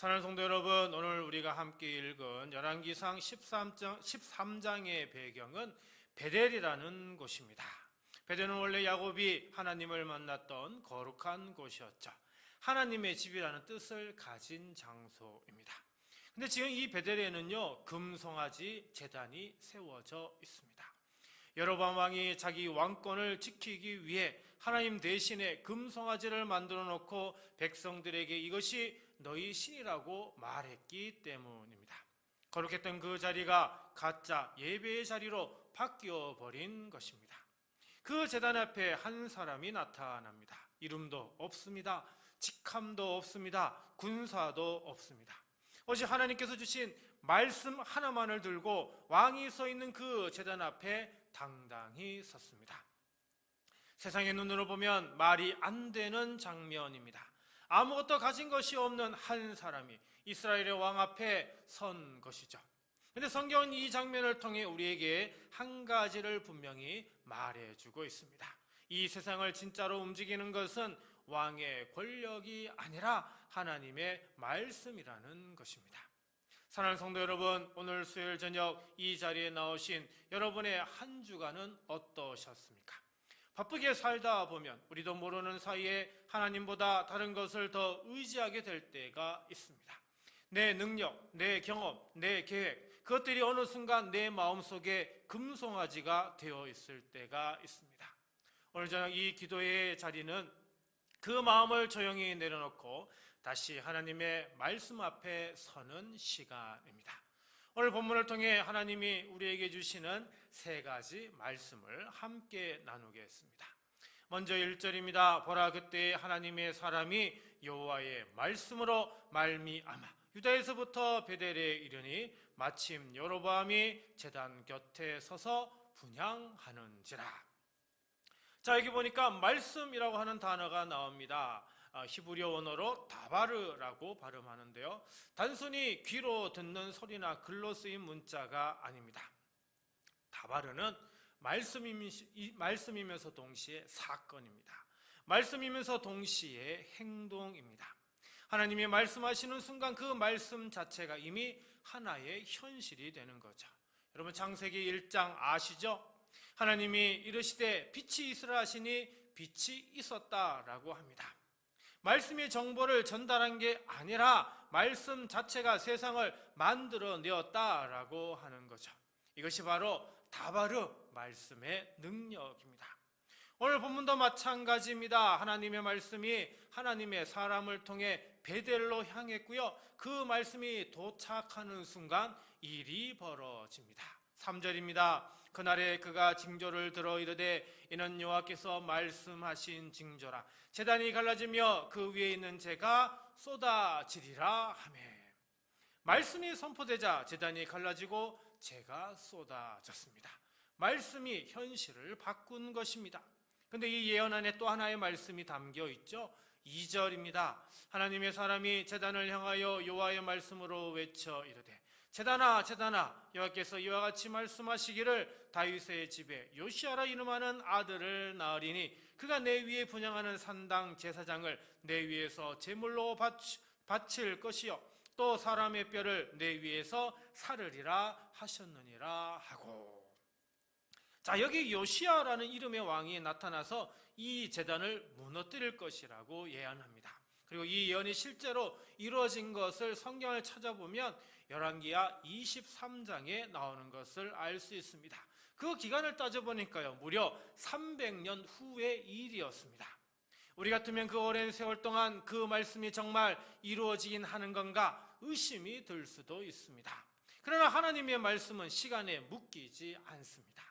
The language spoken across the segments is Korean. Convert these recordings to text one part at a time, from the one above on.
사랑하는 성도 여러분, 오늘 우리가 함께 읽은 열왕기상 13장의 배경은 베델이라는 곳입니다. 베델은 원래 야곱이 하나님을 만났던 거룩한 곳이었죠. 하나님의 집이라는 뜻을 가진 장소입니다. 근데 지금 이 베델에는요, 금송아지 제단이 세워져 있습니다. 여로보암 왕이 자기 왕권을 지키기 위해 하나님 대신에 금송아지를 만들어 놓고 백성들에게 이것이 너희 신이라고 말했기 때문입니다. 거룩했던 그 자리가 가짜 예배의 자리로 바뀌어 버린 것입니다. 그 제단 앞에 한 사람이 나타납니다. 이름도 없습니다. 직함도 없습니다. 군사도 없습니다. 오직 하나님께서 주신 말씀 하나만을 들고 왕이 서 있는 그 제단 앞에 당당히 섰습니다. 세상의 눈으로 보면 말이 안 되는 장면입니다. 아무것도 가진 것이 없는 한 사람이 이스라엘의 왕 앞에 선 것이죠. 그런데 성경은 이 장면을 통해 우리에게 한 가지를 분명히 말해주고 있습니다. 이 세상을 진짜로 움직이는 것은 왕의 권력이 아니라 하나님의 말씀이라는 것입니다. 사랑하는 성도 여러분, 오늘 수요일 저녁 이 자리에 나오신 여러분의 한 주간은 어떠셨습니까? 바쁘게 살다 보면 우리도 모르는 사이에 하나님보다 다른 것을 더 의지하게 될 때가 있습니다. 내 능력, 내 경험, 내 계획, 그것들이 어느 순간 내 마음속에 금송아지가 되어 있을 때가 있습니다. 오늘 저녁 이 기도의 자리는 그 마음을 조용히 내려놓고 다시 하나님의 말씀 앞에 서는 시간입니다. 오늘 본문을 통해 하나님이 우리에게 주시는 세 가지 말씀을 함께 나누겠습니다. 먼저 1절입니다. 보라, 그때 하나님의 사람이 여호와의 말씀으로 말미암아 유다에서부터 베델에 이르니 마침 여로보암이 제단 곁에 서서 분향하는지라. 자, 여기 보니까 말씀이라고 하는 단어가 나옵니다. 히브리어 원어로 다바르라고 발음하는데요, 단순히 귀로 듣는 소리나 글로 쓰인 문자가 아닙니다. 다바르는 말씀이면서 동시에 사건입니다. 말씀이면서 동시에 행동입니다. 하나님이 말씀하시는 순간 그 말씀 자체가 이미 하나의 현실이 되는 거죠. 여러분, 창세기 1장 아시죠? 하나님이 이르시되 빛이 있으라 하시니 빛이 있었다라고 합니다. 말씀의 정보를 전달한 게 아니라 말씀 자체가 세상을 만들어내었다라고 하는 거죠. 이것이 바로 다바르 말씀의 능력입니다. 오늘 본문도 마찬가지입니다. 하나님의 말씀이 하나님의 사람을 통해 베델로 향했고요, 그 말씀이 도착하는 순간 일이 벌어집니다. 3절입니다. 그날에 그가 징조를 들어 이르되 이는 여호와께서 말씀하신 징조라. 제단이 갈라지며 그 위에 있는 재가 쏟아지리라 하매. 말씀이 선포되자 제단이 갈라지고 재가 쏟아졌습니다. 말씀이 현실을 바꾼 것입니다. 그런데 이 예언 안에 또 하나의 말씀이 담겨 있죠. 2절입니다. 하나님의 사람이 제단을 향하여 여호와의 말씀으로 외쳐 이르되 제단아 제단아, 여호와께서 이와 같이 말씀하시기를 다윗의 집에 요시아라 이름하는 아들을 낳으리니 그가 내 위에 분향하는 산당 제사장을 내 위에서 제물로 바칠 것이요 또 사람의 뼈를 내 위에서 사르리라 하셨느니라 하고. 자, 여기 요시아라는 이름의 왕이 나타나서 이 제단을 무너뜨릴 것이라고 예언합니다. 그리고 이 예언이 실제로 이루어진 것을 성경을 찾아보면 열왕기하 23장에 나오는 것을 알 수 있습니다. 그 기간을 따져보니까요, 무려 300년 후의 일이었습니다. 우리 같으면 그 오랜 세월 동안 그 말씀이 정말 이루어지긴 하는 건가 의심이 들 수도 있습니다. 그러나 하나님의 말씀은 시간에 묶이지 않습니다.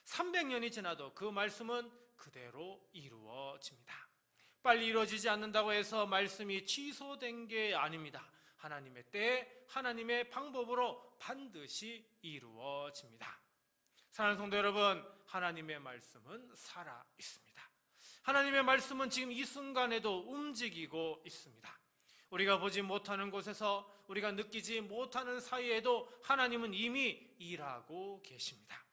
300년이 지나도 그 말씀은 그대로 이루어집니다. 빨리 이루어지지 않는다고 해서 말씀이 취소된 게 아닙니다. 하나님의 때에 하나님의 방법으로 반드시 이루어집니다. 사랑하는 성도 여러분, 하나님의 말씀은 살아 있습니다. 하나님의 말씀은 지금 이 순간에도 움직이고 있습니다. 우리가 보지 못하는 곳에서, 우리가 느끼지 못하는 사이에도 하나님은 이미 일하고 계십니다.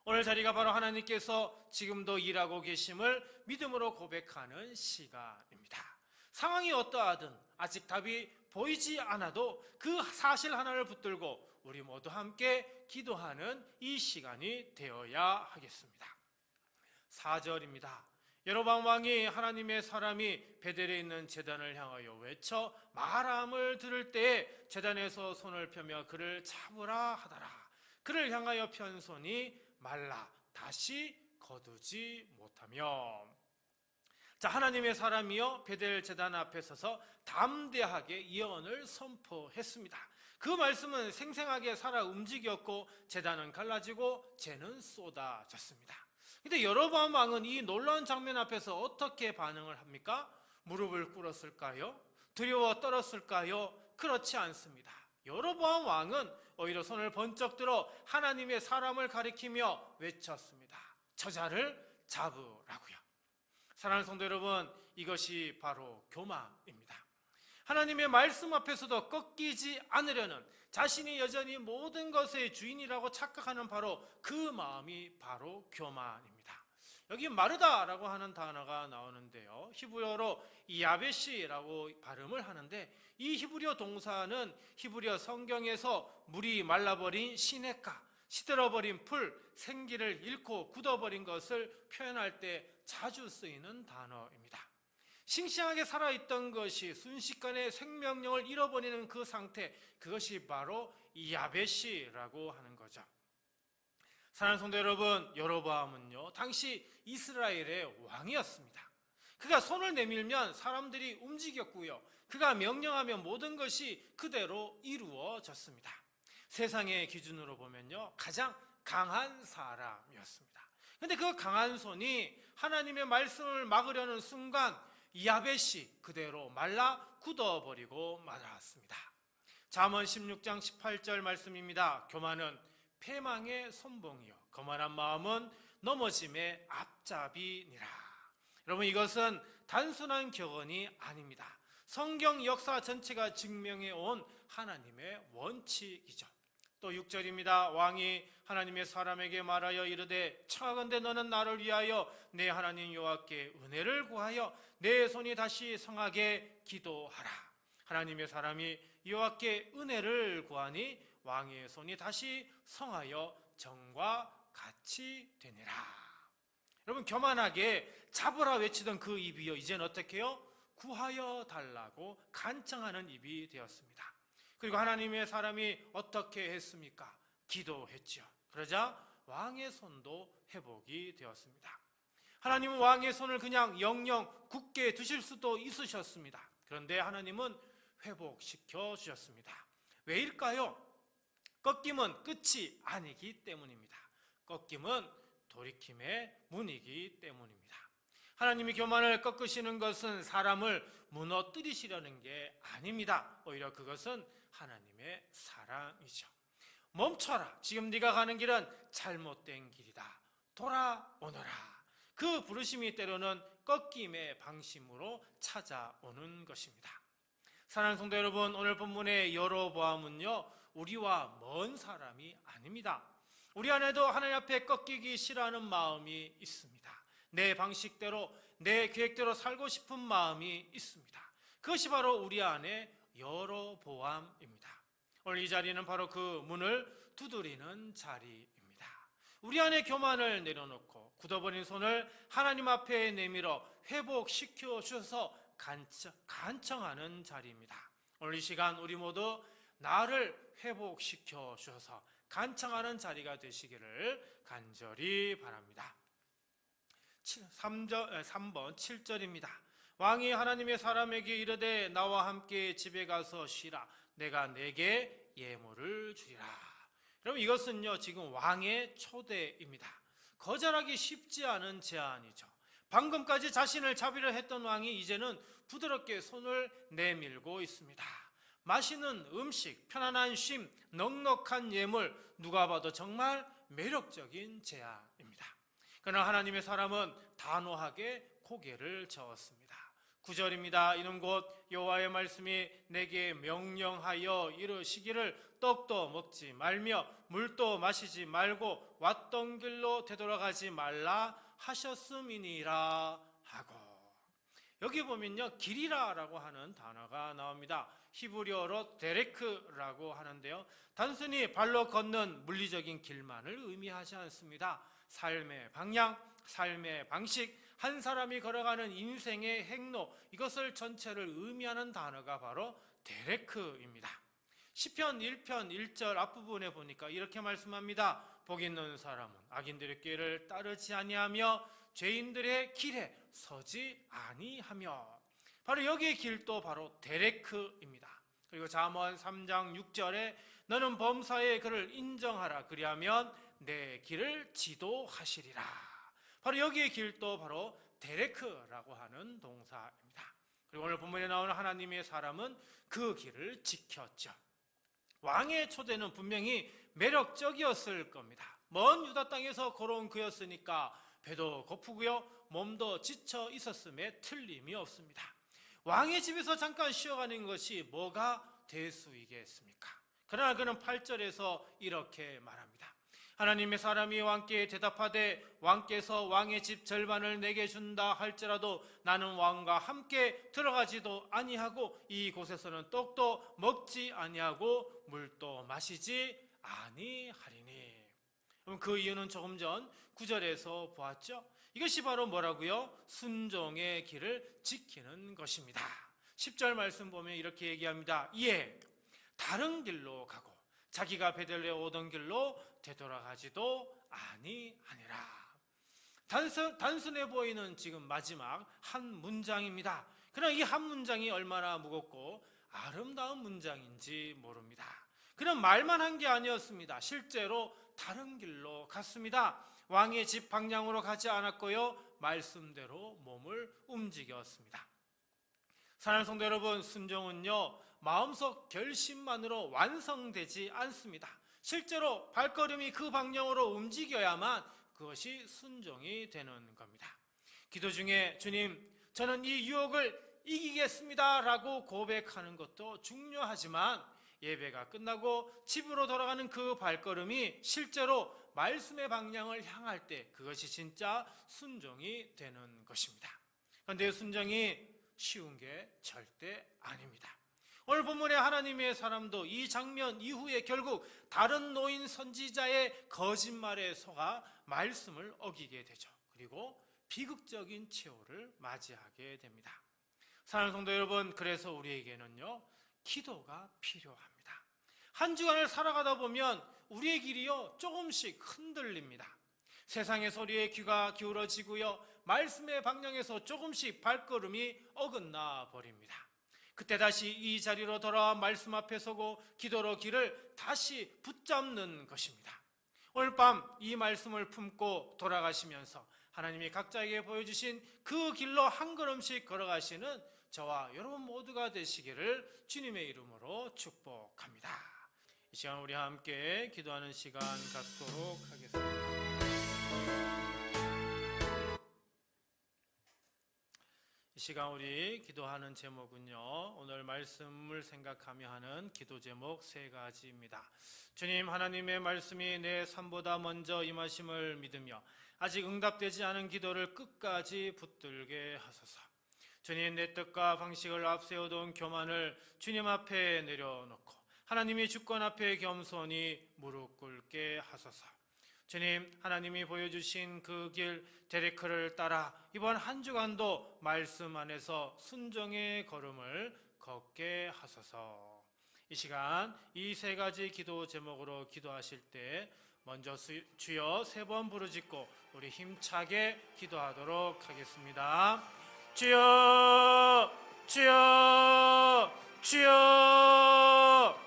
오늘 자리가 바로 하나님께서 지금도 일하고 계심을 믿음으로 고백하는 시간입니다. 상황이 어떠하든 아직 답이 보이지 않아도 그 사실 하나를 붙들고 우리 모두 함께 기도하는 이 시간이 되어야 하겠습니다. 4절입니다. 여로보암 왕이 하나님의 사람이 베델에 있는 제단을 향하여 외쳐 말함을 들을 때에 제단에서 손을 펴며 그를 잡으라 하더라. 그를 향하여 편 손이 말라 다시 거두지 못하며. 자, 하나님의 사람이여 베델 제단 앞에 서서 담대하게 예언을 선포했습니다. 그 말씀은 생생하게 살아 움직였고 제단은 갈라지고 재는 쏟아졌습니다. 근데 여로보암 왕은 이 놀라운 장면 앞에서 어떻게 반응을 합니까? 무릎을 꿇었을까요? 두려워 떨었을까요? 그렇지 않습니다. 여로보암 왕은 오히려 손을 번쩍 들어 하나님의 사람을 가리키며 외쳤습니다. 저자를 잡으라고요. 사랑하는 성도 여러분, 이것이 바로 교만입니다. 하나님의 말씀 앞에서도 꺾이지 않으려는, 자신이 여전히 모든 것의 주인이라고 착각하는 바로 그 마음이 바로 교만입니다. 여기 마르다라고 하는 단어가 나오는데요, 히브리어로 야베시라고 발음을 하는데, 이 히브리어 동사는 히브리어 성경에서 물이 말라버린 시냇가, 시들어버린 풀, 생기를 잃고 굳어버린 것을 표현할 때 자주 쓰이는 단어입니다. 싱싱하게 살아있던 것이 순식간에 생명력을 잃어버리는 그 상태, 그것이 바로 야베시라고 하는 거죠. 사랑하는 성도 여러분, 여로보암은요 당시 이스라엘의 왕이었습니다. 그가 손을 내밀면 사람들이 움직였고요, 그가 명령하면 모든 것이 그대로 이루어졌습니다. 세상의 기준으로 보면요 가장 강한 사람이었습니다. 그런데 그 강한 손이 하나님의 말씀을 막으려는 순간 야베시 그대로 말라 굳어버리고 말았습니다. 잠언 16장 18절 말씀입니다. 교만은 패망의 선봉이요 거만한 마음은 넘어짐의 앞잡이니라. 여러분, 이것은 단순한 격언이 아닙니다. 성경 역사 전체가 증명해 온 하나님의 원칙이죠. 또 6절입니다. 왕이 하나님의 사람에게 말하여 이르되 청하건대 너는 나를 위하여 내 하나님 여호와께 은혜를 구하여 내 손이 다시 성하게 기도하라. 하나님의 사람이 여호와께 은혜를 구하니 왕의 손이 다시 성하여 정과 같이 되니라. 여러분, 교만하게 잡으라 외치던 그 입이요 이제는 어떻게 해요? 구하여 달라고 간청하는 입이 되었습니다. 그리고 하나님의 사람이 어떻게 했습니까? 기도했죠. 그러자 왕의 손도 회복이 되었습니다. 하나님은 왕의 손을 그냥 영영 굳게 두실 수도 있으셨습니다. 그런데 하나님은 회복시켜 주셨습니다. 왜일까요? 꺾임은 끝이 아니기 때문입니다. 꺾임은 돌이킴의 문이기 때문입니다. 하나님이 교만을 꺾으시는 것은 사람을 무너뜨리시려는 게 아닙니다. 오히려 그것은 하나님의 사랑이죠. 멈춰라. 지금 네가 가는 길은 잘못된 길이다. 돌아오너라. 그 부르심이 때로는 꺾임의 방심으로 찾아오는 것입니다. 사랑하는 성도 여러분, 오늘 본문의 여로보암은요 우리와 먼 사람이 아닙니다. 우리 안에도 하나님 앞에 꺾이기 싫어하는 마음이 있습니다. 내 방식대로, 내 계획대로 살고 싶은 마음이 있습니다. 그것이 바로 우리 안에 여로보암입니다. 오늘 이 자리는 바로 그 문을 두드리는 자리입니다. 우리 안에 교만을 내려놓고 굳어버린 손을 하나님 앞에 내밀어 회복시켜 주셔서 간청하는 자리입니다. 오늘 이 시간 우리 모두 나를 회복시켜 주셔서 간청하는 자리가 되시기를 간절히 바랍니다. 3번 7절입니다. 왕이 하나님의 사람에게 이르되 나와 함께 집에 가서 쉬라. 내가 내게 예물을 주리라. 여러분, 이것은요 지금 왕의 초대입니다. 거절하기 쉽지 않은 제안이죠. 방금까지 자신을 잡으려 했던 왕이 이제는 부드럽게 손을 내밀고 있습니다. 맛있는 음식, 편안한 쉼, 넉넉한 예물, 누가 봐도 정말 매력적인 제안입니다. 그러나 하나님의 사람은 단호하게 고개를 저었습니다. 9절입니다. 이는 곧 여호와의 말씀이 내게 명령하여 이르시기를 떡도 먹지 말며 물도 마시지 말고 왔던 길로 되돌아가지 말라 하셨음이니라 하고. 여기 보면요, 길이라라고 하는 단어가 나옵니다. 히브리어로 데레크라고 하는데요, 단순히 발로 걷는 물리적인 길만을 의미하지 않습니다. 삶의 방향, 삶의 방식, 한 사람이 걸어가는 인생의 행로, 이것을 전체를 의미하는 단어가 바로 데레크입니다. 시편 1편 1절 앞부분에 보니까 이렇게 말씀합니다. 복 있는 사람은 악인들의 길을 따르지 아니하며 죄인들의 길에 서지 아니하며, 바로 여기의 길도 바로 데레크입니다. 그리고 잠언 3장 6절에 너는 범사의 그를 인정하라, 그리하면 내 길을 지도하시리라. 바로 여기의 길도 바로 데레크라고 하는 동사입니다. 그리고 오늘 본문에 나오는 하나님의 사람은 그 길을 지켰죠. 왕의 초대는 분명히 매력적이었을 겁니다. 먼 유다 땅에서 걸어온 그였으니까 배도 고프고요, 몸도 지쳐 있었음에 틀림이 없습니다. 왕의 집에서 잠깐 쉬어가는 것이 뭐가 대수이겠습니까? 그러나 그는 8절에서 이렇게 말합니다. 하나님의 사람이 왕께 대답하되 왕께서 왕의 집 절반을 내게 준다 할지라도 나는 왕과 함께 들어가지도 아니하고 이곳에서는 떡도 먹지 아니하고 물도 마시지 아니하리니. 그 이유는 조금 전 9절에서 보았죠. 이것이 바로 뭐라고요? 순종의 길을 지키는 것입니다. 10절 말씀 보면 이렇게 얘기합니다. 이에 다른 길로 가고 자기가 베들레 오던 길로 되돌아가지도 아니하니라. 단순해 보이는 지금 마지막 한 문장입니다. 그러나 이 한 문장이 얼마나 무겁고 아름다운 문장인지 모릅니다. 그는 말만 한 게 아니었습니다. 실제로 다른 길로 갔습니다. 왕의 집 방향으로 가지 않았고요, 말씀대로 몸을 움직였습니다. 사랑하는 성도 여러분, 순종은요, 마음속 결심만으로 완성되지 않습니다. 실제로 발걸음이 그 방향으로 움직여야만 그것이 순종이 되는 겁니다. 기도 중에 주님, 저는 이 유혹을 이기겠습니다 라고 고백하는 것도 중요하지만 예배가 끝나고 집으로 돌아가는 그 발걸음이 실제로 말씀의 방향을 향할 때 그것이 진짜 순종이 되는 것입니다. 그런데 순종이 쉬운 게 절대 아닙니다. 오늘 본문의 하나님의 사람도 이 장면 이후에 결국 다른 노인 선지자의 거짓말에 속아 말씀을 어기게 되죠. 그리고 비극적인 최후를 맞이하게 됩니다. 사랑하는 성도 여러분, 그래서 우리에게는요, 기도가 필요합니다. 한 주간을 살아가다 보면 우리의 길이요, 조금씩 흔들립니다. 세상의 소리에 귀가 기울어지고요, 말씀의 방향에서 조금씩 발걸음이 어긋나 버립니다. 그때 다시 이 자리로 돌아와 말씀 앞에 서고 기도로 길을 다시 붙잡는 것입니다. 오늘 밤 이 말씀을 품고 돌아가시면서 하나님이 각자에게 보여주신 그 길로 한 걸음씩 걸어가시는 저와 여러분 모두가 되시기를 주님의 이름으로 축복합니다. 이 시간 우리 함께 기도하는 시간 갖도록 하겠습니다. 이 시간 우리 기도하는 제목은요, 오늘 말씀을 생각하며 하는 기도 제목 3가지입니다. 주님, 하나님의 말씀이 내 삶보다 먼저 임하심을 믿으며 아직 응답되지 않은 기도를 끝까지 붙들게 하소서. 주님, 내 뜻과 방식을 앞세워둔 교만을 주님 앞에 내려놓고 하나님의 주권 앞에 겸손히 무릎 꿇게 하소서. 주님, 하나님이 보여주신 그 길 데레크를 따라 이번 한 주간도 말씀 안에서 순종의 걸음을 걷게 하소서. 이 시간 이 3가지 기도 제목으로 기도하실 때 먼저 주여 3번 부르짖고 우리 힘차게 기도하도록 하겠습니다. 주여, 주여, 주여.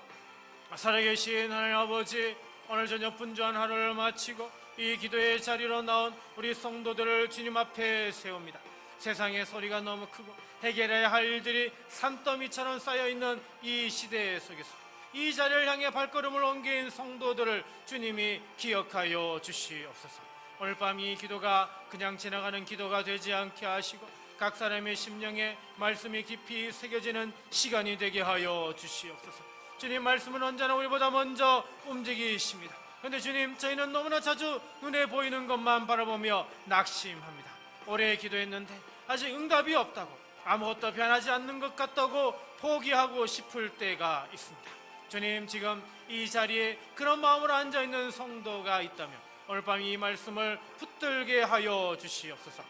살아계신 하나님 아버지, 오늘 저녁 분주한 하루를 마치고 이 기도의 자리로 나온 우리 성도들을 주님 앞에 세웁니다. 세상의 소리가 너무 크고 해결해야 할 일들이 산더미처럼 쌓여있는 이 시대 속에서 이 자리를 향해 발걸음을 옮긴 성도들을 주님이 기억하여 주시옵소서. 오늘 밤 이 기도가 그냥 지나가는 기도가 되지 않게 하시고 각 사람의 심령에 말씀이 깊이 새겨지는 시간이 되게 하여 주시옵소서. 주님, 말씀은 언제나 우리보다 먼저 움직이십니다. 그런데 주님, 저희는 너무나 자주 눈에 보이는 것만 바라보며 낙심합니다. 오래 기도했는데 아직 응답이 없다고, 아무것도 변하지 않는 것 같다고 포기하고 싶을 때가 있습니다. 주님, 지금 이 자리에 그런 마음으로 앉아있는 성도가 있다면 오늘 밤 이 말씀을 붙들게 하여 주시옵소서.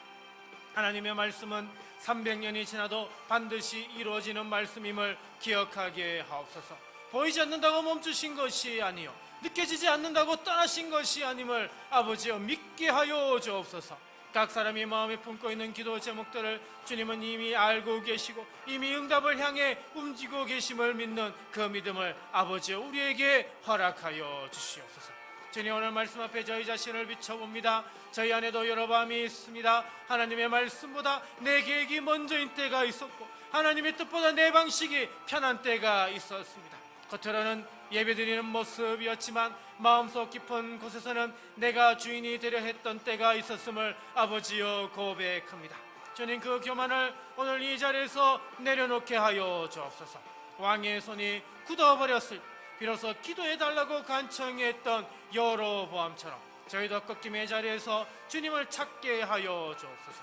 하나님의 말씀은 300년이 지나도 반드시 이루어지는 말씀임을 기억하게 하옵소서. 보이지 않는다고 멈추신 것이 아니요 느껴지지 않는다고 떠나신 것이 아님을 아버지여 믿게 하여 주옵소서. 각 사람이 마음에 품고 있는 기도 제목들을 주님은 이미 알고 계시고 이미 응답을 향해 움직이고 계심을 믿는 그 믿음을 아버지여 우리에게 허락하여 주시옵소서. 주님, 오늘 말씀 앞에 저희 자신을 비춰봅니다. 저희 안에도 여러 밤이 있습니다. 하나님의 말씀보다 내 계획이 먼저인 때가 있었고 하나님의 뜻보다 내 방식이 편한 때가 있었습니다. 겉으로는 예배드리는 모습이었지만 마음속 깊은 곳에서는 내가 주인이 되려 했던 때가 있었음을 아버지여 고백합니다. 주님, 그 교만을 오늘 이 자리에서 내려놓게 하여 주옵소서. 왕의 손이 굳어버렸을 비로소 기도해달라고 간청했던 여로보암처럼 저희도 꺾임의 자리에서 주님을 찾게 하여 주옵소서.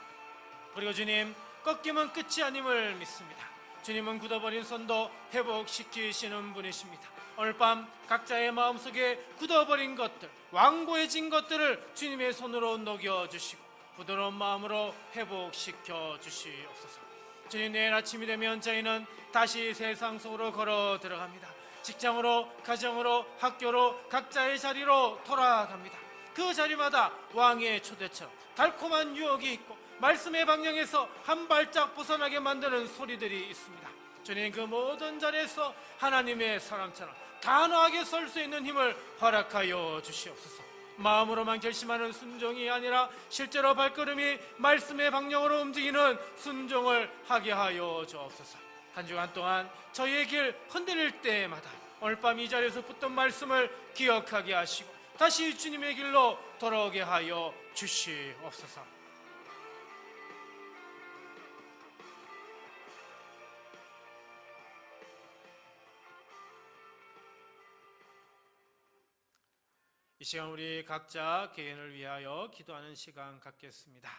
그리고 주님, 꺾임은 끝이 아님을 믿습니다. 주님은 굳어버린 손도 회복시키시는 분이십니다. 오늘 밤 각자의 마음속에 굳어버린 것들, 완고해진 것들을 주님의 손으로 녹여주시고 부드러운 마음으로 회복시켜 주시옵소서. 주님, 내일 아침이 되면 저희는 다시 세상 속으로 걸어 들어갑니다. 직장으로, 가정으로, 학교로, 각자의 자리로 돌아갑니다. 그 자리마다 왕의 초대처럼 달콤한 유혹이 있고 말씀의 방향에서 한 발짝 벗어나게 만드는 소리들이 있습니다. 주님, 그 모든 자리에서 하나님의 사람처럼 단호하게 설 수 있는 힘을 허락하여 주시옵소서. 마음으로만 결심하는 순종이 아니라 실제로 발걸음이 말씀의 방향으로 움직이는 순종을 하게 하여 주옵소서. 한 주간 동안 저희의 길 흔들릴 때마다 오늘 밤 이 자리에서 붙던 말씀을 기억하게 하시고 다시 주님의 길로 돌아오게 하여 주시옵소서. 이 시간 우리 각자 개인을 위하여 기도하는 시간 갖겠습니다.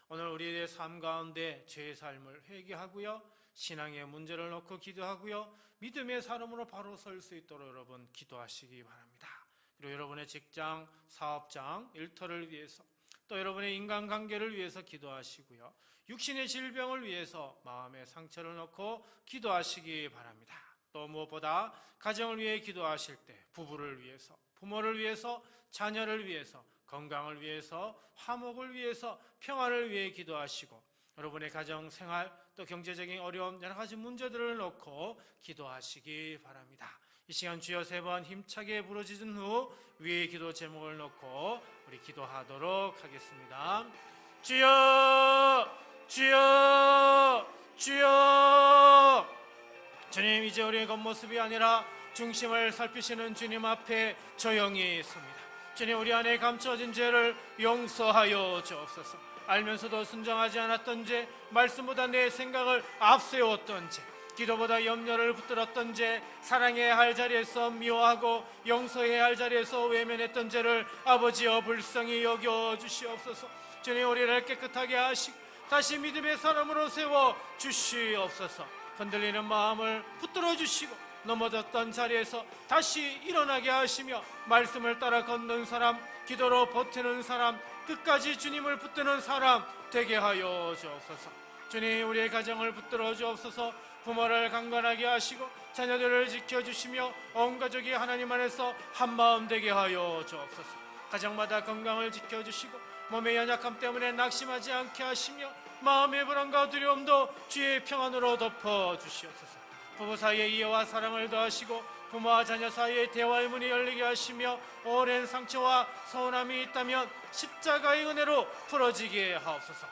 오늘 우리의 삶 가운데 죄의 삶을 회개하고요, 신앙의 문제를 놓고 기도하고요, 믿음의 사람으로 바로 설 수 있도록 여러분 기도하시기 바랍니다. 그리고 여러분의 직장, 사업장, 일터를 위해서 또 여러분의 인간관계를 위해서 기도하시고요, 육신의 질병을 위해서 마음의 상처를 놓고 기도하시기 바랍니다. 또 무엇보다 가정을 위해 기도하실 때 부부를 위해서, 부모를 위해서, 자녀를 위해서, 건강을 위해서, 화목을 위해서, 평안을 위해 기도하시고 여러분의 가정 생활 또 경제적인 어려움 여러 가지 문제들을 놓고 기도하시기 바랍니다. 이 시간 주여 3번 힘차게 부르짖은 후 위의 기도 제목을 놓고 우리 기도하도록 하겠습니다. 주여, 주여, 주여. 주님, 이제 우리의 겉모습이 아니라 중심을 살피시는 주님 앞에 조용히 섭니다. 주님, 우리 안에 감춰진 죄를 용서하여 주옵소서. 알면서도 순종하지 않았던 죄, 말씀보다 내 생각을 앞세웠던 죄, 기도보다 염려를 붙들었던 죄, 사랑해야 할 자리에서 미워하고 용서해야 할 자리에서 외면했던 죄를 아버지여 불쌍히 여겨 주시옵소서. 주님, 우리를 깨끗하게 하시고 다시 믿음의 사람으로 세워 주시옵소서. 흔들리는 마음을 붙들어 주시고 넘어졌던 자리에서 다시 일어나게 하시며 말씀을 따라 걷는 사람, 기도로 버티는 사람, 끝까지 주님을 붙드는 사람 되게 하여 주옵소서. 주님, 우리의 가정을 붙들어 주옵소서. 부모를 강건하게 하시고 자녀들을 지켜주시며 온 가족이 하나님 안에서 한마음 되게 하여 주옵소서. 가정마다 건강을 지켜주시고 몸의 연약함 때문에 낙심하지 않게 하시며 마음의 불안과 두려움도 주의 평안으로 덮어주시옵소서. 부부 사이에 이해와 사랑을 더하시고 부모와 자녀 사이에 대화의 문이 열리게 하시며 오랜 상처와 서운함이 있다면 십자가의 은혜로 풀어지게 하옵소서.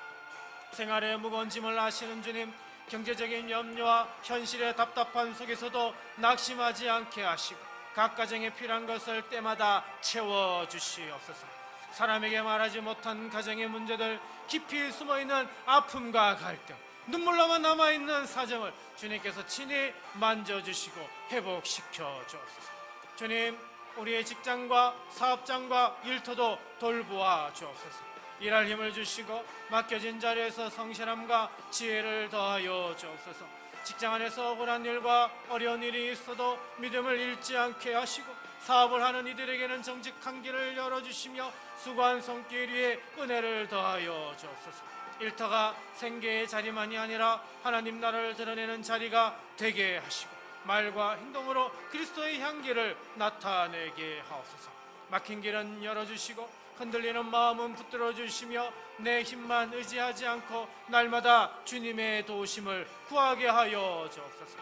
생활의 무거운 짐을 아시는 주님, 경제적인 염려와 현실의 답답한 속에서도 낙심하지 않게 하시고 각 가정에 필요한 것을 때마다 채워주시옵소서. 사람에게 말하지 못한 가정의 문제들, 깊이 숨어있는 아픔과 갈등, 눈물로만 남아있는 사정을 주님께서 친히 만져주시고 회복시켜 주옵소서. 주님, 우리의 직장과 사업장과 일터도 돌보아 주옵소서. 일할 힘을 주시고 맡겨진 자리에서 성실함과 지혜를 더하여 주옵소서. 직장 안에서 억울한 일과 어려운 일이 있어도 믿음을 잃지 않게 하시고 사업을 하는 이들에게는 정직한 길을 열어주시며 수고한 손길 위에 은혜를 더하여 주옵소서. 일터가 생계의 자리만이 아니라 하나님 나라를 드러내는 자리가 되게 하시고 말과 행동으로 그리스도의 향기를 나타내게 하옵소서. 막힌 길은 열어주시고 흔들리는 마음은 붙들어 주시며 내 힘만 의지하지 않고 날마다 주님의 도우심을 구하게 하여 주옵소서.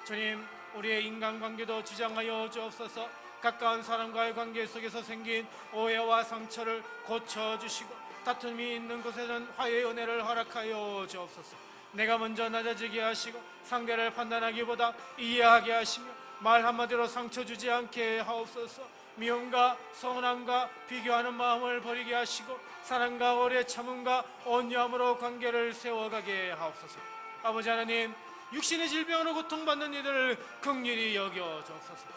주님, 우리의 인간관계도 주장하여 주옵소서. 가까운 사람과의 관계 속에서 생긴 오해와 상처를 고쳐주시고 다툼이 있는 곳에는 화해의 은혜를 허락하여 주옵소서. 내가 먼저 낮아지게 하시고 상대를 판단하기보다 이해하게 하시며 말 한마디로 상처 주지 않게 하옵소서. 미움과 서운함과 비교하는 마음을 버리게 하시고 사랑과 오래 참음과 온유함으로 관계를 세워가게 하옵소서. 아버지 하나님, 육신의 질병으로 고통받는 이들을 긍휼히 여겨 주옵소서.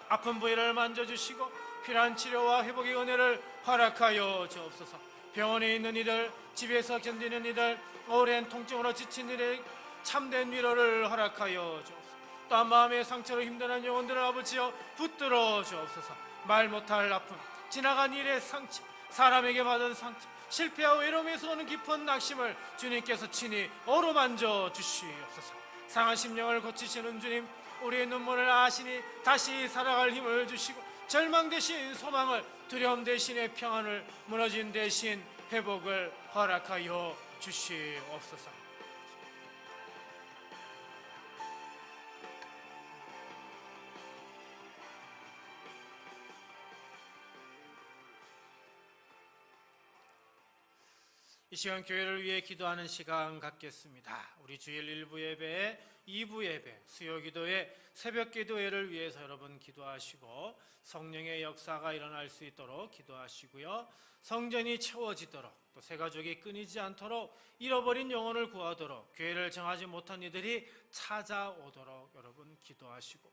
아픈 부위를 만져주시고 필요한 치료와 회복의 은혜를 허락하여 주옵소서. 병원에 있는 이들, 집에서 견디는 이들, 오랜 통증으로 지친 이들의 참된 위로를 허락하여 주옵소서. 또한 마음의 상처로 힘드는 영혼들을 아버지여 붙들어 주옵소서. 말 못할 아픔, 지나간 일의 상처, 사람에게 받은 상처, 실패와 외로움에서 오는 깊은 낙심을 주님께서 친히 어루만져 주시옵소서. 상한 심령을 고치시는 주님, 우리의 눈물을 아시니 다시 살아갈 힘을 주시고 절망 대신 소망을, 두려움 대신의 평안을, 무너진 대신 회복을 허락하여 주시옵소서. 이 시간 교회를 위해 기도하는 시간 갖겠습니다. 우리 주일 1부 예배, 2부 예배, 수요 기도회, 새벽 기도회를 위해서 여러분 기도하시고 성령의 역사가 일어날 수 있도록 기도하시고요. 성전이 채워지도록, 또 새가족이 끊이지 않도록, 잃어버린 영혼을 구하도록, 교회를 정하지 못한 이들이 찾아오도록 여러분 기도하시고,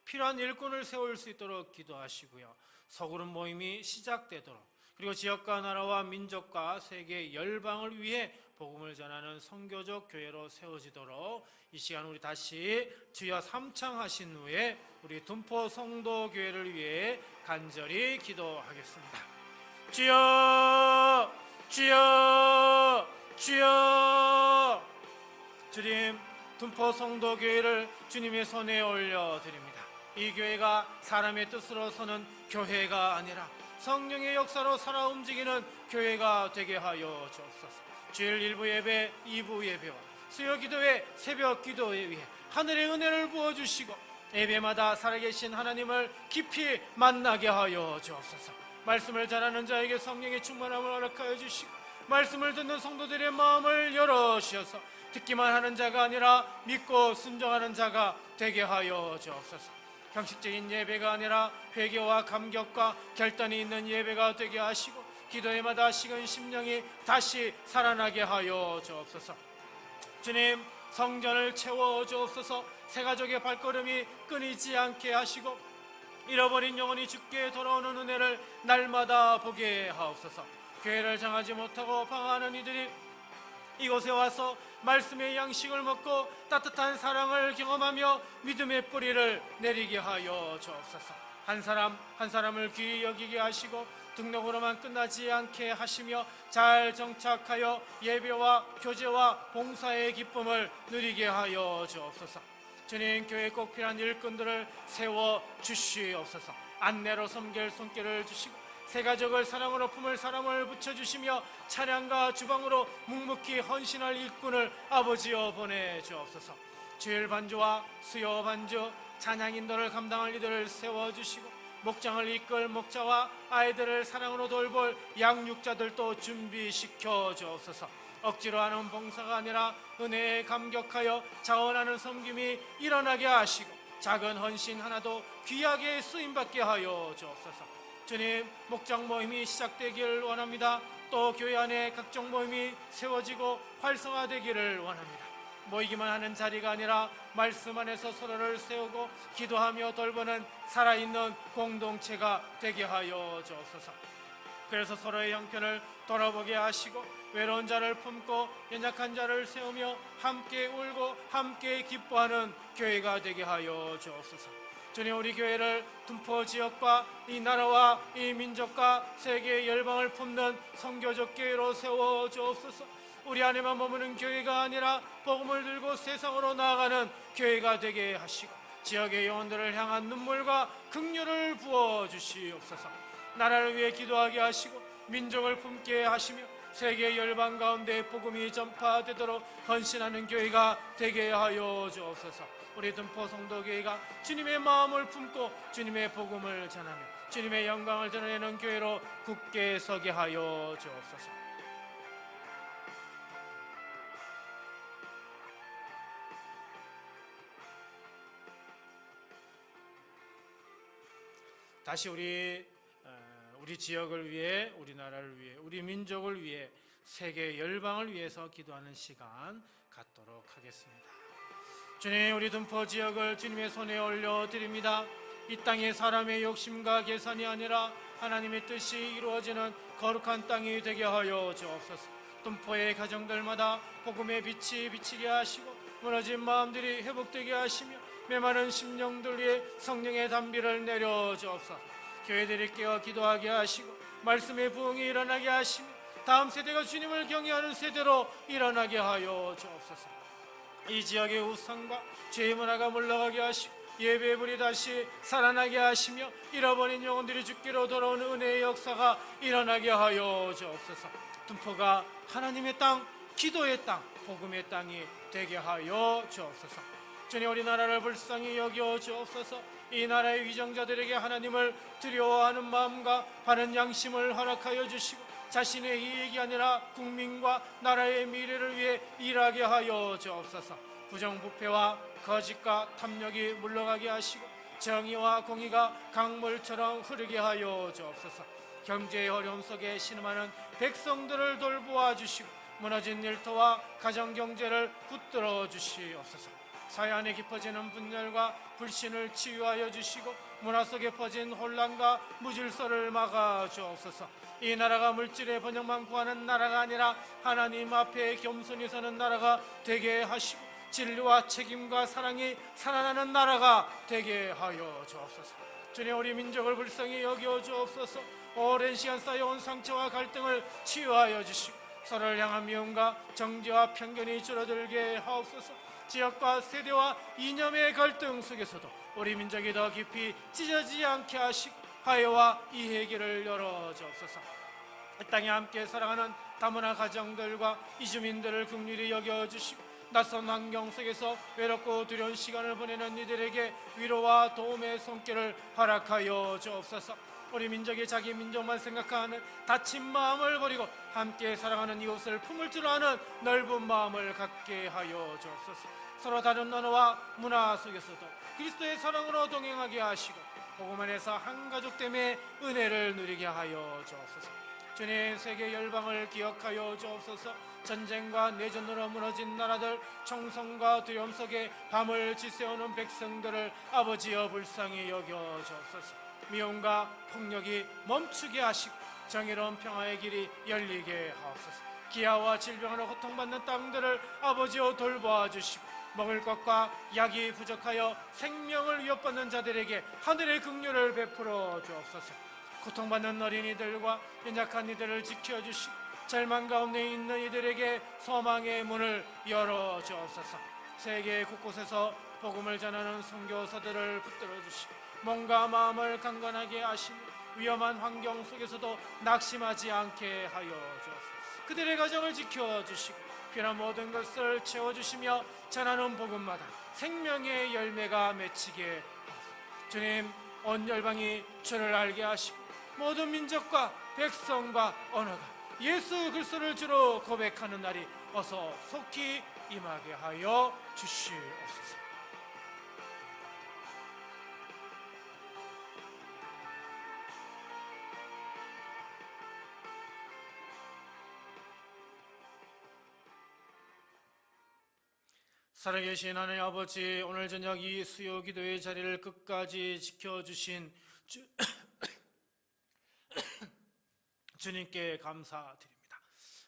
필요한 일꾼을 세울 수 있도록 기도하시고요. 서구름 모임이 시작되도록, 그리고 지역과 나라와 민족과 세계 열방을 위해 복음을 전하는 선교적 교회로 세워지도록 이 시간 우리 다시 주여 삼창하신 후에 우리 둔포 성도 교회를 위해 간절히 기도하겠습니다. 주여, 주여, 주여. 주님, 둔포 성도 교회를 주님의 손에 올려드립니다. 이 교회가 사람의 뜻으로 서는 교회가 아니라 성령의 역사로 살아 움직이는 교회가 되게 하여 주옵소서. 주일 1부 예배, 2부 예배와 수요 기도회, 새벽 기도에 위해 하늘의 은혜를 부어주시고 예배마다 살아계신 하나님을 깊이 만나게 하여 주옵소서. 말씀을 전하는 자에게 성령의 충만함을 허락하여 주시고 말씀을 듣는 성도들의 마음을 열어주셔서 듣기만 하는 자가 아니라 믿고 순종하는 자가 되게 하여 주옵소서. 형식적인 예배가 아니라 회개와 감격과 결단이 있는 예배가 되게 하시고 기도회마다 식은 심령이 다시 살아나게 하여 주옵소서. 주님, 성전을 채워 주옵소서. 새가족의 발걸음이 끊이지 않게 하시고 잃어버린 영혼이 주께 돌아오는 은혜를 날마다 보게 하옵소서. 교회를 정하지 못하고 방황하는 이들이 이곳에 와서 말씀의 양식을 먹고 따뜻한 사랑을 경험하며 믿음의 뿌리를 내리게 하여 주옵소서. 한 사람 한 사람을 귀히 여기게 하시고 등록으로만 끝나지 않게 하시며 잘 정착하여 예배와 교제와 봉사의 기쁨을 누리게 하여 주옵소서. 주님, 교회 꼭 필요한 일꾼들을 세워 주시옵소서. 안내로 섬길 손길을 주시고 새가족을 사랑으로 품을 사람을 붙여주시며 차량과 주방으로 묵묵히 헌신할 일꾼을 아버지여 보내주옵소서. 주일 반주와 수요 반주, 찬양 인도를 감당할 이들을 세워주시고 목장을 이끌 목자와 아이들을 사랑으로 돌볼 양육자들도 준비시켜 주옵소서. 억지로 하는 봉사가 아니라 은혜에 감격하여 자원하는 섬김이 일어나게 하시고 작은 헌신 하나도 귀하게 쓰임받게 하여 주옵소서. 주님, 목장 모임이 시작되기를 원합니다. 또 교회 안에 각종 모임이 세워지고 활성화되기를 원합니다. 모이기만 하는 자리가 아니라 말씀 안에서 서로를 세우고 기도하며 돌보는 살아있는 공동체가 되게 하여 주옵소서. 그래서 서로의 형편을 돌아보게 하시고 외로운 자를 품고 연약한 자를 세우며 함께 울고 함께 기뻐하는 교회가 되게 하여 주옵소서. 주님, 우리 교회를 둔포 지역과 이 나라와 이 민족과 세계의 열방을 품는 선교적 교회로 세워 주옵소서. 우리 안에만 머무는 교회가 아니라 복음을 들고 세상으로 나아가는 교회가 되게 하시고 지역의 영혼들을 향한 눈물과 긍휼을 부어 주시옵소서. 나라를 위해 기도하게 하시고 민족을 품게 하시며 세계 열방 가운데 복음이 전파되도록 헌신하는 교회가 되게 하여 주옵소서. 우리 둔포 성도교회가 주님의 마음을 품고 주님의 복음을 전하며 주님의 영광을 드러내는 교회로 굳게 서게 하여 주옵소서. 다시 우리 지역을 위해, 우리나라를 위해, 우리 민족을 위해, 세계 열방을 위해서 기도하는 시간 갖도록 하겠습니다. 주님, 우리 둔포 지역을 주님의 손에 올려드립니다. 이 땅에 사람의 욕심과 계산이 아니라 하나님의 뜻이 이루어지는 거룩한 땅이 되게 하여 주옵소서. 둔포의 가정들마다 복음의 빛이 비치게 하시고 무너진 마음들이 회복되게 하시며 메마른 심령들 위에 성령의 단비를 내려 주옵소서. 교회들이 깨어 기도하게 하시고 말씀의 부흥이 일어나게 하시며 다음 세대가 주님을 경외하는 세대로 일어나게 하여 주옵소서. 이 지역의 우상과 죄의 문화가 물러가게 하시고 예배의 불이 다시 살아나게 하시며 잃어버린 영혼들이 주께로 돌아오는 은혜의 역사가 일어나게 하여 주옵소서. 둔포가 하나님의 땅, 기도의 땅, 복음의 땅이 되게 하여 주옵소서. 주님, 우리나라를 불쌍히 여겨 주옵소서. 이 나라의 위정자들에게 하나님을 두려워하는 마음과 바른 양심을 허락하여 주시고 자신의 이익이 아니라 국민과 나라의 미래를 위해 일하게 하여 주옵소서. 부정부패와 거짓과 탐욕이 물러가게 하시고 정의와 공의가 강물처럼 흐르게 하여 주옵소서. 경제의 어려움 속에 신음하는 백성들을 돌보아 주시고 무너진 일터와 가정경제를 붙들어 주시옵소서. 사회 안에 깊어지는 분열과 불신을 치유하여 주시고 문화 속에 퍼진 혼란과 무질서를 막아 주옵소서. 이 나라가 물질의 번영만 구하는 나라가 아니라 하나님 앞에 겸손히 서는 나라가 되게 하시고 진리와 책임과 사랑이 살아나는 나라가 되게 하여 주옵소서. 주님, 우리 민족을 불쌍히 여겨 주옵소서. 오랜 시간 쌓여온 상처와 갈등을 치유하여 주시고 서로를 향한 미움과 정죄와 편견이 줄어들게 하옵소서. 지역과 세대와 이념의 갈등 속에서도 우리 민족이 더 깊이 찢어지지 않게 하시고 화해와 이해의 길을 열어주옵소서. 이 땅에 함께 살아가는 다문화 가정들과 이주민들을 긍휼히 여겨주시고 낯선 환경 속에서 외롭고 두려운 시간을 보내는 이들에게 위로와 도움의 손길을 허락하여 주옵소서. 우리 민족이 자기 민족만 생각하는 다친 마음을 버리고 함께 살아가는 이웃을 품을 줄 아는 넓은 마음을 갖게 하여 주옵소서. 서로 다른 언어와 문화 속에서도 그리스도의 사랑으로 동행하게 하시고 복음 안에서 한 가족됨의 은혜를 누리게 하여 주옵소서. 주님, 세계 열방을 기억하여 주옵소서. 전쟁과 내전으로 무너진 나라들, 총성과 두려움 속에 밤을 지새우는 백성들을 아버지여 불쌍히 여겨 주옵소서. 미움과 폭력이 멈추게 하시고 정의로운 평화의 길이 열리게 하옵소서. 기아와 질병으로 고통받는 땅들을 아버지여 돌보아 주시고 먹을 것과 약이 부족하여 생명을 위협받는 자들에게 하늘의 긍휼을 베풀어 주옵소서. 고통받는 어린이들과 연약한 이들을 지켜주시고 절망 가운데 있는 이들에게 소망의 문을 열어 주옵소서. 세계 곳곳에서 복음을 전하는 선교사들을 붙들어 주시고 몸과 마음을 강건하게 하시며 위험한 환경 속에서도 낙심하지 않게 하여 주옵소서. 그들의 가정을 지켜주시고 필요한 모든 것을 채워주시며 전하는 복음마다 생명의 열매가 맺히게 하옵소서. 주님, 온 열방이 주를 알게 하시고 모든 민족과 백성과 언어가 예수 그리스도를 주로 고백하는 날이 어서 속히 임하게 하여 주시옵소서. 살아계신 하나님 아버지, 오늘 저녁 이 수요 기도의 자리를 끝까지 지켜주신 주님께 감사드립니다.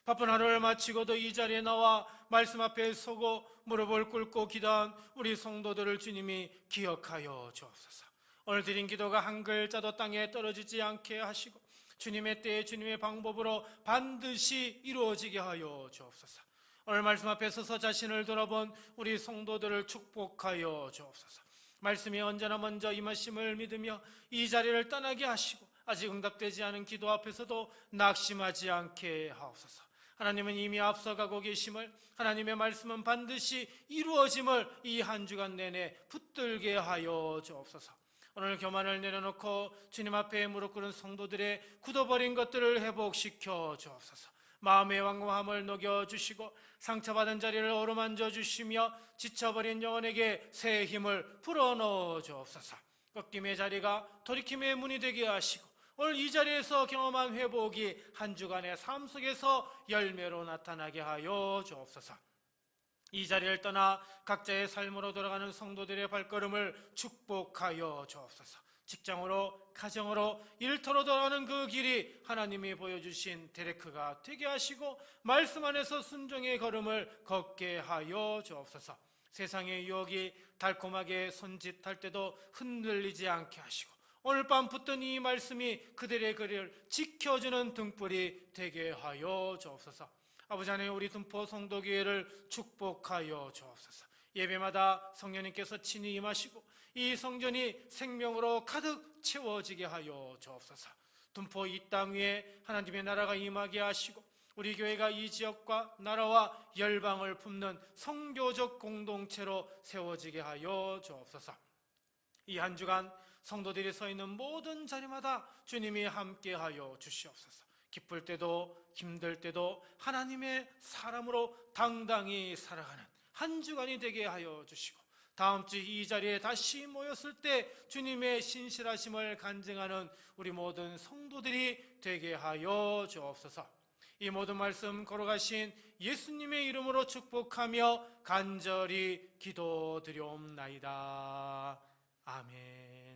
바쁜 하루를 마치고도 이 자리에 나와 말씀 앞에 서고 무릎을 꿇고 기도한 우리 성도들을 주님이 기억하여 주옵소서. 오늘 드린 기도가 한 글자도 땅에 떨어지지 않게 하시고 주님의 때에 주님의 방법으로 반드시 이루어지게 하여 주옵소서. 오늘 말씀 앞에 서서 자신을 돌아본 우리 성도들을 축복하여 주옵소서. 말씀이 언제나 먼저 임하심을 믿으며 이 자리를 떠나게 하시고 아직 응답되지 않은 기도 앞에서도 낙심하지 않게 하옵소서. 하나님은 이미 앞서가고 계심을, 하나님의 말씀은 반드시 이루어짐을 이 한 주간 내내 붙들게 하여 주옵소서. 오늘 교만을 내려놓고 주님 앞에 무릎 꿇은 성도들의 굳어버린 것들을 회복시켜 주옵소서. 마음의 완고함을 녹여주시고 상처받은 자리를 어루만져 주시며 지쳐버린 영혼에게 새 힘을 불어넣어 주옵소서. 꺾임의 자리가 돌이킴의 문이 되게 하시고 오늘 이 자리에서 경험한 회복이 한 주간의 삶 속에서 열매로 나타나게 하여 주옵소서. 이 자리를 떠나 각자의 삶으로 돌아가는 성도들의 발걸음을 축복하여 주옵소서. 직장으로, 가정으로, 일터로 돌아가는 그 길이 하나님이 보여주신 데레크가 되게 하시고 말씀 안에서 순종의 걸음을 걷게 하여 주옵소서. 세상의 유혹이 달콤하게 손짓할 때도 흔들리지 않게 하시고 오늘 밤 붙든 이 말씀이 그들의 거리를 지켜주는 등불이 되게 하여 주옵소서. 아버지 하나님, 우리 둔포 성도교회를 축복하여 주옵소서. 예배마다 성령님께서 친히 임하시고 이 성전이 생명으로 가득 채워지게 하여 주옵소서. 둔포 이 땅 위에 하나님의 나라가 임하게 하시고 우리 교회가 이 지역과 나라와 열방을 품는 성교적 공동체로 세워지게 하여 주옵소서. 이 한 주간 성도들이 서 있는 모든 자리마다 주님이 함께하여 주시옵소서. 기쁠 때도 힘들 때도 하나님의 사람으로 당당히 살아가는 한 주간이 되게 하여 주시고 다음 주 이 자리에 다시 모였을 때 주님의 신실하심을 간증하는 우리 모든 성도들이 되게 하여 주옵소서. 이 모든 말씀 걸어가신 예수님의 이름으로 축복하며 간절히 기도드리옵나이다. 아멘.